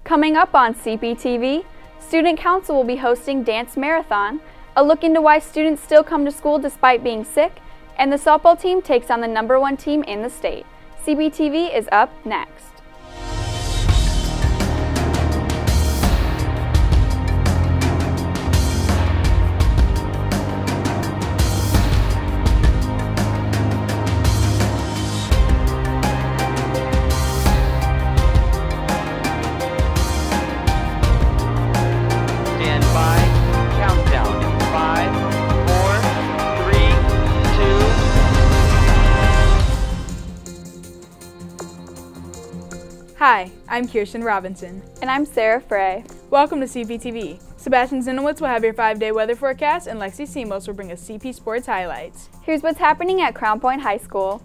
Coming up on CPTV, Student Council will be hosting Dance Marathon, a look into why students still come to school despite being sick, and the softball team takes on the #1 team in the state. CPTV is up next. Hi, I'm Kirsten Robinson. And I'm Sarah Frey. Welcome to CPTV. Sebastian Zinowitz will have your 5-day weather forecast, and Lexi Simos will bring us CP Sports highlights. Here's what's happening at Crown Point High School.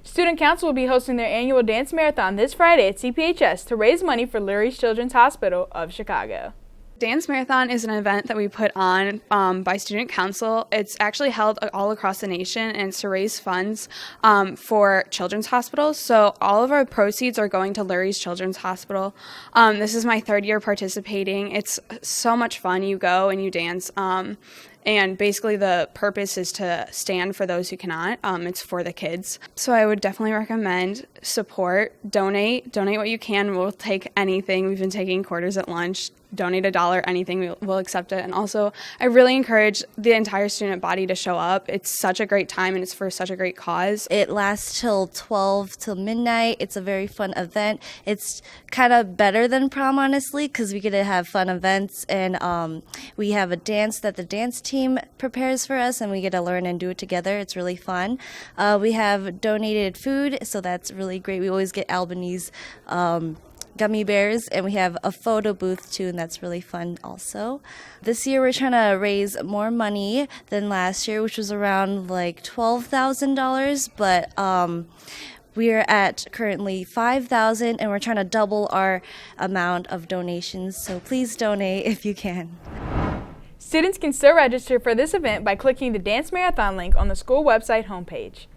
Student Council will be hosting their annual dance marathon this Friday at CPHS to raise money for Lurie's Children's Hospital of Chicago. Dance Marathon is an event that we put on by Student Council. It's actually held all across the nation, and it's to raise funds for children's hospitals. So all of our proceeds are going to Lurie's Children's Hospital. This is my 3rd year participating. It's so much fun. You go and you dance. And basically the purpose is to stand for those who cannot. It's for the kids. So I would definitely recommend support, donate what you can. We'll take anything. We've been taking quarters at lunch. Donate $1, anything, we'll accept it. And also, I really encourage the entire student body to show up. It's such a great time, and it's for such a great cause. It lasts till 12 till midnight. It's a very fun event. It's kind of better than prom, honestly, because we get to have fun events, and we have a dance that the dance team prepares for us, and we get to learn and do it together. It's really fun. We have donated food, so that's really great. We always get Albanese gummy bears, and we have a photo booth too, and that's really fun also. This year we're trying to raise more money than last year, which was around like $12,000, but we're at currently $5,000, and we're trying to double our amount of donations, so please donate if you can. Students can still register for this event by clicking the Dance Marathon link on the school website homepage.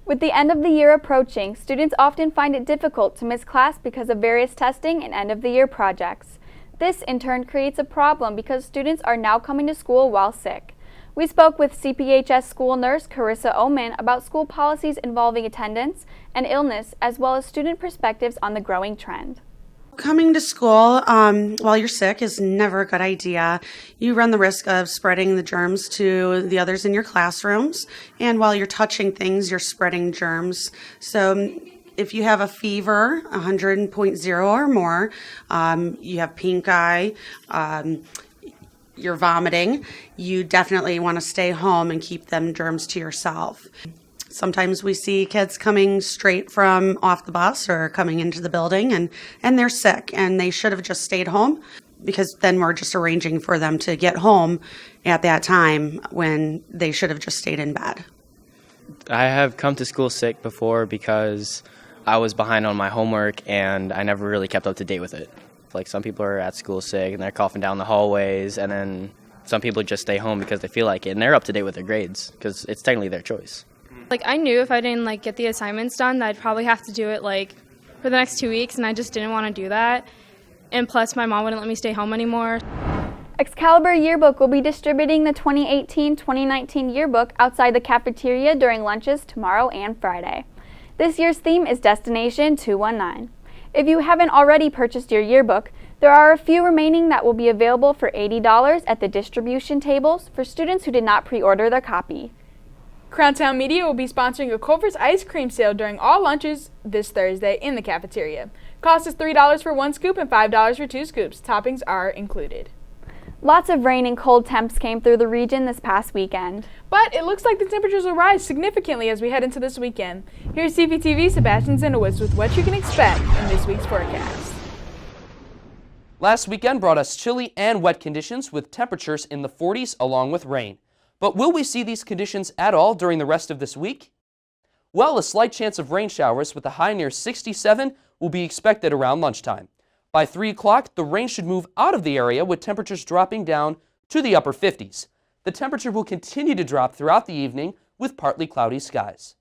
With the end of the year approaching, students often find it difficult to miss class because of various testing and end-of-the-year projects. This, in turn, creates a problem because students are now coming to school while sick. We spoke with CPHS school nurse Carissa Oman about school policies involving attendance and illness, as well as student perspectives on the growing trend. Coming to school while you're sick is never a good idea. You run the risk of spreading the germs to the others in your classrooms, and while you're touching things, you're spreading germs. So if you have a fever, 100.0 or more, you have pink eye, you're vomiting, you definitely want to stay home and keep them germs to yourself. Sometimes we see kids coming straight from off the bus or coming into the building and they're sick, and they should have just stayed home, because then we're just arranging for them to get home at that time when they should have just stayed in bed. I have come to school sick before because I was behind on my homework and I never really kept up to date with it. Like, some people are at school sick and they're coughing down the hallways, and then some people just stay home because they feel like it, and they're up to date with their grades because it's technically their choice. I knew if I didn't get the assignments done, that I'd probably have to do it for the next 2 weeks, and I just didn't want to do that. And plus, my mom wouldn't let me stay home anymore. Excalibur Yearbook will be distributing the 2018-2019 yearbook outside the cafeteria during lunches tomorrow and Friday. This year's theme is Destination 219. If you haven't already purchased your yearbook, there are a few remaining that will be available for $80 at the distribution tables for students who did not pre-order their copy. Crowntown Media will be sponsoring a Culver's ice cream sale during all lunches this Thursday in the cafeteria. Cost is $3 for 1 scoop and $5 for 2 scoops. Toppings are included. Lots of rain and cold temps came through the region this past weekend. But it looks like the temperatures will rise significantly as we head into this weekend. Here's CPTV's Sebastian Zinowitz with what you can expect in this week's forecast. Last weekend brought us chilly and wet conditions with temperatures in the 40s along with rain. But will we see these conditions at all during the rest of this week? Well, a slight chance of rain showers with a high near 67 will be expected around lunchtime. By 3 o'clock, the rain should move out of the area with temperatures dropping down to the upper 50s. The temperature will continue to drop throughout the evening with partly cloudy skies.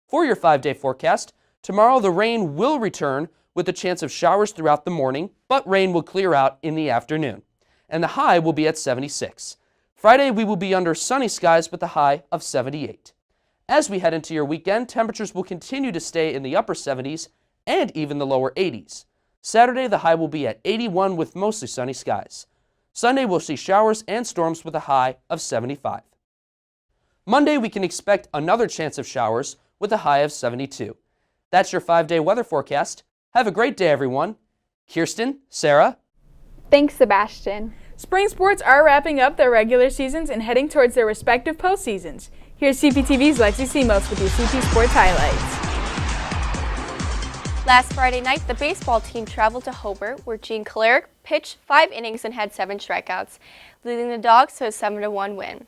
For your 5-day forecast, tomorrow the rain will return with a chance of showers throughout the morning, but rain will clear out in the afternoon. And the high will be at 76. Friday, we will be under sunny skies with a high of 78. As we head into your weekend, temperatures will continue to stay in the upper 70s and even the lower 80s. Saturday, the high will be at 81 with mostly sunny skies. Sunday, we'll see showers and storms with a high of 75. Monday, we can expect another chance of showers with a high of 72. That's your 5-day weather forecast. Have a great day, everyone. Kirsten, Sarah. Thanks, Sebastian. Spring sports are wrapping up their regular seasons and heading towards their respective postseasons. Here's CPTV's Lexi Simos with your CP Sports highlights. Last Friday night, the baseball team traveled to Hobart, where Gene Cleric pitched 5 innings and had 7 strikeouts, leading the Dogs to a 7-1 win.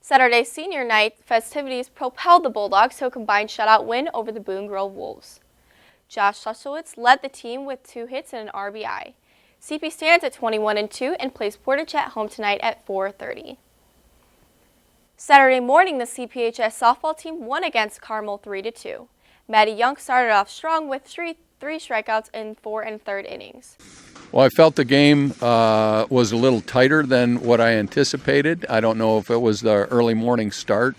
Saturday's senior night festivities propelled the Bulldogs to a combined shutout win over the Boone Grove Wolves. Josh Sushowitz led the team with 2 hits and an RBI. CP stands at 21-2 and plays Portage at home tonight at 4:30. Saturday morning, the CPHS softball team won against Carmel 3-2. Maddie Young started off strong with three strikeouts in 4 1/3 innings. Well, I felt the game was a little tighter than what I anticipated. I don't know if it was the early morning start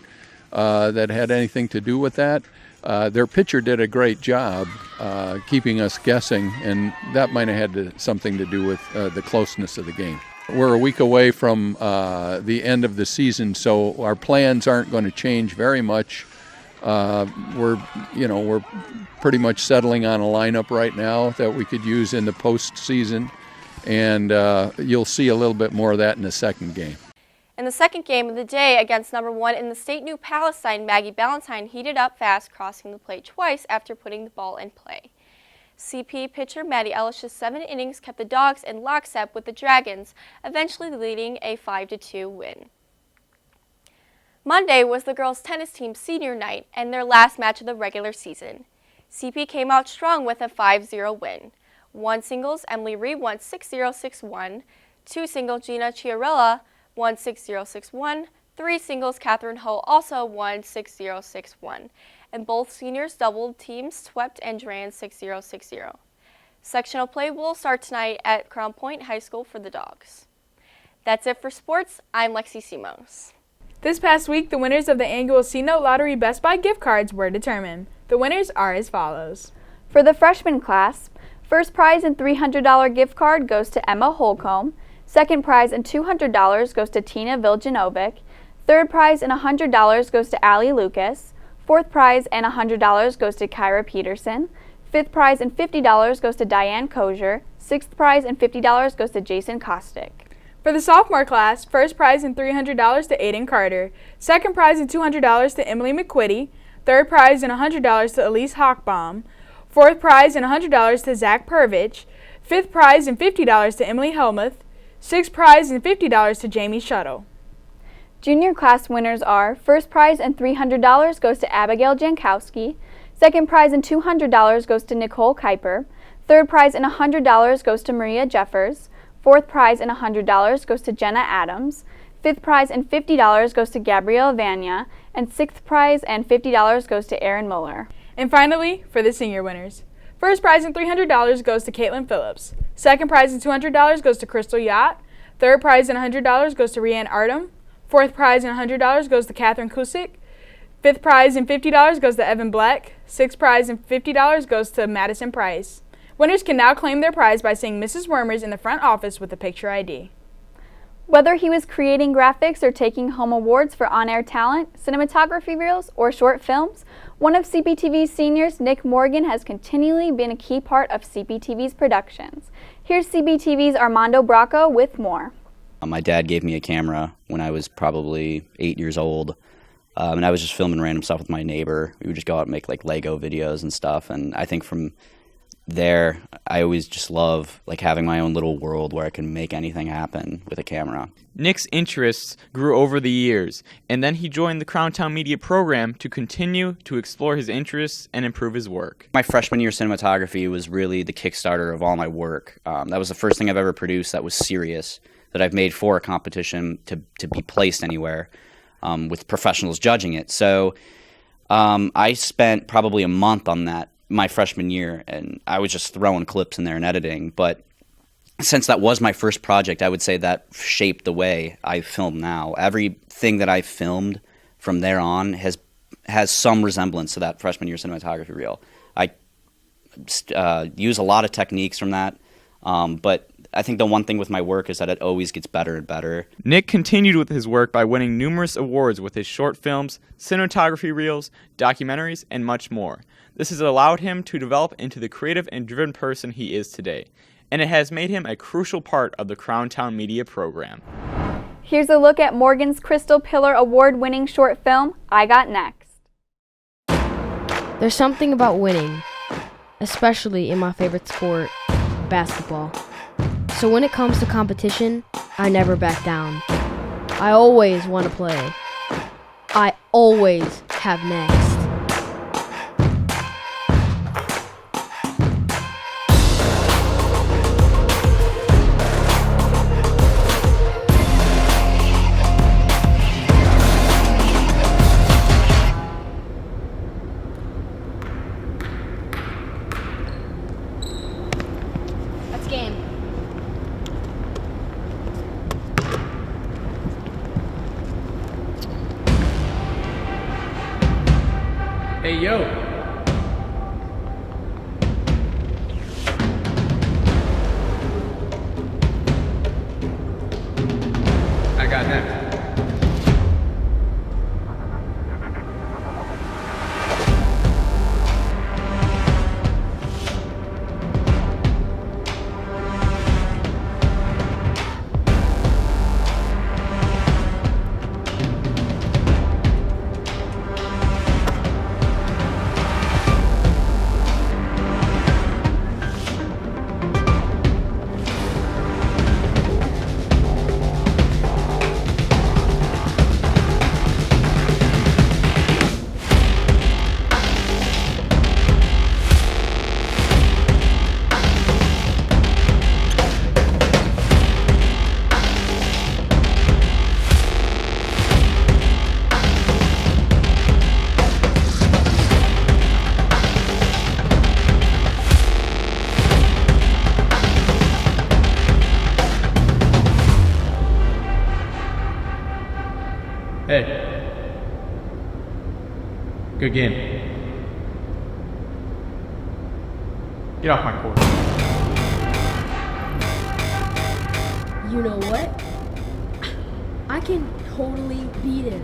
that had anything to do with that. Their pitcher did a great job keeping us guessing, and that might have had something to do with the closeness of the game. We're a week away from the end of the season, so our plans aren't going to change very much. We're pretty much settling on a lineup right now that we could use in the postseason, and you'll see a little bit more of that in the second game. In the second game of the day against number 1 in the state New Palestine, Maggie Ballantyne heated up fast, crossing the plate twice after putting the ball in play. CP pitcher Maddie Ellish's 7 innings kept the Dogs in lockstep with the Dragons, eventually leading a 5-2 win. Monday was the girls' tennis team's senior night and their last match of the regular season. CP came out strong with a 5-0 win. 1 singles, Emily Reed won 6-0, 6-1. 2 single, Gina Chiarella won 6-0, 6-1. 3 singles, Catherine Ho also won 6-0, 6-1. And both seniors doubled teams swept and ran 6-0, 6-0. Sectional play will start tonight at Crown Point High School for the Dogs. That's it for sports. I'm Lexi Simos. This past week, the winners of the annual C-Note Lottery Best Buy gift cards were determined. The winners are as follows. For the freshman class, first prize and $300 gift card goes to Emma Holcomb. Second prize and $200 goes to Tina Viljanovic. Third prize and $100 goes to Allie Lucas. Fourth prize and $100 goes to Kyra Peterson. Fifth prize and $50 goes to Diane Kozier. Sixth prize and $50 goes to Jason Kostick. For the sophomore class, first prize and $300 to Aiden Carter. Second prize and $200 to Emily McQuitty. Third prize and $100 to Elise Hochbaum. Fourth prize and $100 to Zach Purvich. Fifth prize and $50 to Emily Helmuth. Sixth prize and $50 to Jamie Shuttle. Junior class winners are first prize and $300 goes to Abigail Jankowski. Second prize and $200 goes to Nicole Kuiper. Third prize and $100 goes to Maria Jeffers. Fourth prize and $100 goes to Jenna Adams. Fifth prize and $50 goes to Gabrielle Vanya. And sixth prize and $50 goes to Aaron Muller. And finally, for the senior winners. First prize and $300 goes to Caitlin Phillips. Second prize and $200 goes to Crystal Yacht. Third prize and $100 goes to Rianne Artem. Fourth prize and $100 goes to Catherine Kusick. Fifth prize and $50 goes to Evan Black. Sixth prize and $50 goes to Madison Price. Winners can now claim their prize by seeing Mrs. Wormers in the front office with a picture ID. Whether he was creating graphics or taking home awards for on-air talent, cinematography reels, or short films, one of CPTV's seniors, Nick Morgan, has continually been a key part of CPTV's productions. Here's CPTV's Armando Bracco with more. My dad gave me a camera when I was probably 8 years old, and I was just filming random stuff with my neighbor. We would just go out and make like Lego videos and stuff, and I think from there, I always just love like having my own little world where I can make anything happen with a camera. Nick's interests grew over the years, and then he joined the Crowntown Media program to continue to explore his interests and improve his work. My freshman year cinematography was really the Kickstarter of all my work. That was the first thing I've ever produced that was serious, that I've made for a competition to be placed anywhere with professionals judging it. So I spent probably a month on that my freshman year, and I was just throwing clips in there and editing. But since that was my first project, I would say that shaped the way I film now. Everything that I filmed from there on has some resemblance to that freshman year cinematography reel. I use a lot of techniques from that, but I think the one thing with my work is that it always gets better and better. Nick continued with his work by winning numerous awards with his short films, cinematography reels, documentaries, and much more. This has allowed him to develop into the creative and driven person he is today, and it has made him a crucial part of the Crowntown Media program. Here's a look at Morgan's Crystal Pillar award-winning short film, I Got Next. There's something about winning, especially in my favorite sport, basketball. So when it comes to competition, I never back down. I always want to play. I always have next. Let's game. Hey, yo. I got next. Hey. Good game. Get off my court. You know what? I can totally beat him.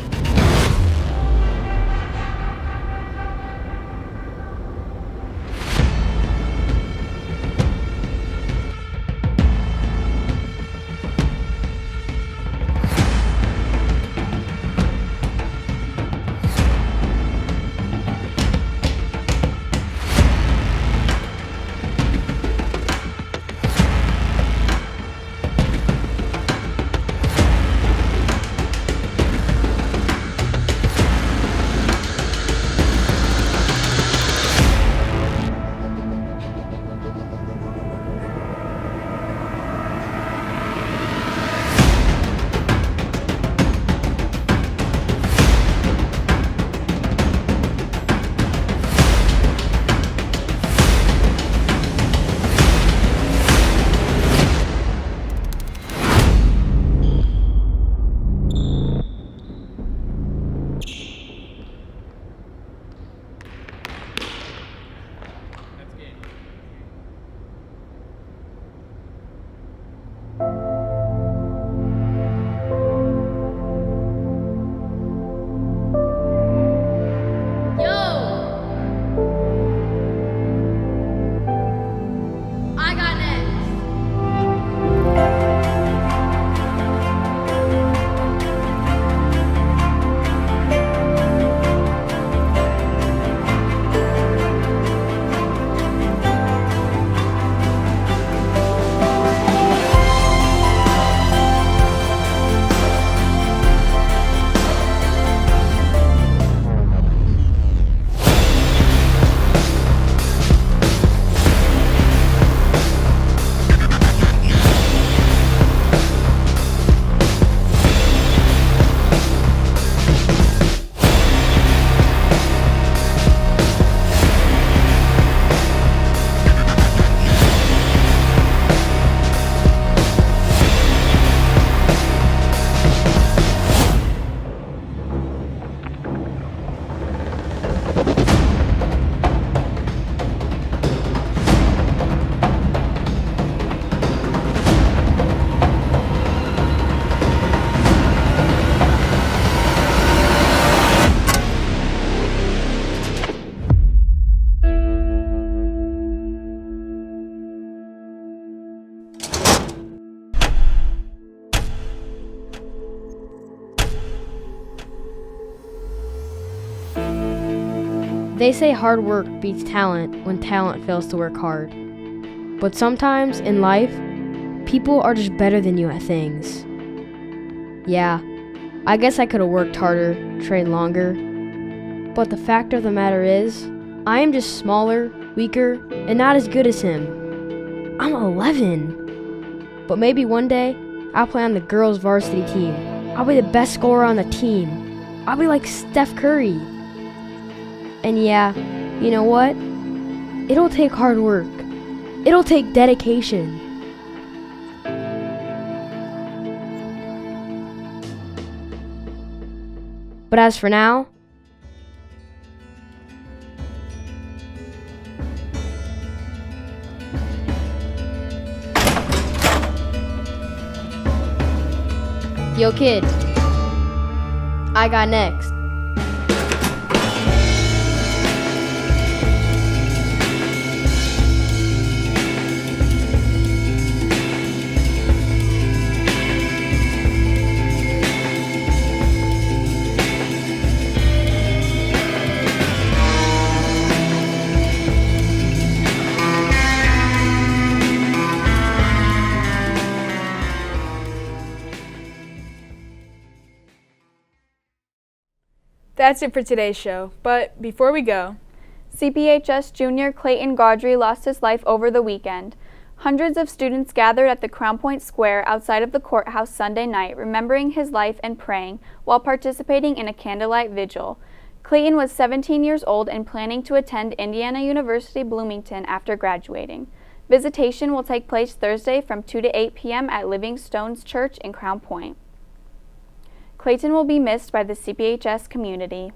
They say hard work beats talent when talent fails to work hard. But sometimes in life, people are just better than you at things. Yeah, I guess I could have worked harder, trained longer. But the fact of the matter is, I am just smaller, weaker, and not as good as him. I'm 11. But maybe one day, I'll play on the girls' varsity team. I'll be the best scorer on the team. I'll be like Steph Curry. And yeah, you know what? It'll take hard work. It'll take dedication. But as for now, yo kid, I got next. That's it for today's show, but before we go, CPHS junior Clayton Gaudry lost his life over the weekend. Hundreds of students gathered at the Crown Point Square outside of the courthouse Sunday night, remembering his life and praying while participating in a candlelight vigil. Clayton was 17 years old and planning to attend Indiana University Bloomington after graduating. Visitation will take place Thursday from 2 to 8 p.m. at Living Stones Church in Crown Point. Clayton will be missed by the CPHS community.